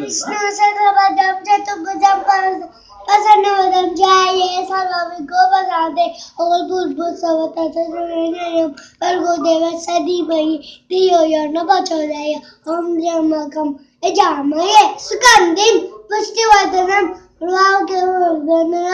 विष्णु सहस्रपादं चतुर्भुजं प्रसन्नवदनं ध्यायेत् सर्वविघ्नोपशान्ते अकल्पतरुश्चोभितं भर्गो देवस्य धीमहि धियो यो न प्रचोदयात् ॐ त्र्यम्बकं यजामहे सुगन्धिं पुष्टिवर्धनं उर्वारुकमिव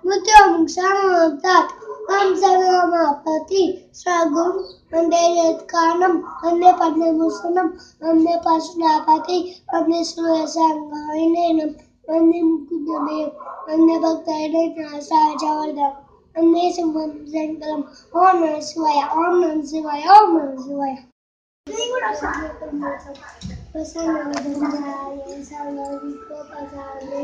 मृत्युर्मुक्षामृतात् ॐ सर्वमापत्ति स्वगुं वन्दे यत्कारणं वन्दे पद्मभूषणं वन्दे पशुपति वन्दे सूर्यसंज्ञायनं वन्दे मुकुन्ददेव वन्दे भक्तजनार्दनं वन्दे शुभं शङ्करं ॐ नमः शिवाय ॐ नमः शिवाय ॐ नमः शिवाय प्रसन्नवदनं ध्यायेत् सर्वविघ्नोपशान्ते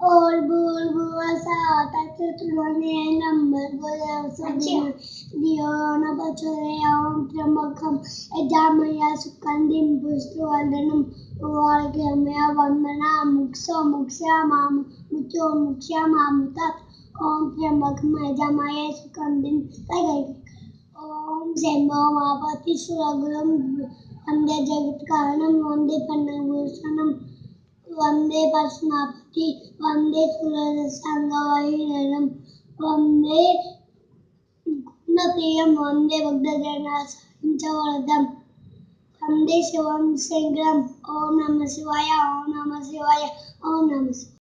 और बुल बुआसा तत्सुतुर्वरेण्यं भर्गोदेवस्य धियो यो न प्रचोदयात् ॐ त्र्यम्बकं यजामहे सुगन्धिं पुष्टिवर्धनं उर्वारुकमिव मृत्युर्मुक्षामृतात् ॐ त्र्यम्बकं यजामहे सुगन्धिं ॐ शम्भो मापति सुरगुरुं वन्दे जगत्कारणं वन्दे पद्मभूषणं वन्दे पशुपति वन्दे सूर्यसंज्ञायनं वन्दे मुकुन्दप्रियं वन्दे भक्तजनार्दनं वन्दे शिवं शङ्करं ॐ नमः शिवाय ॐ नमः शिवाय ॐ नमः शिवाय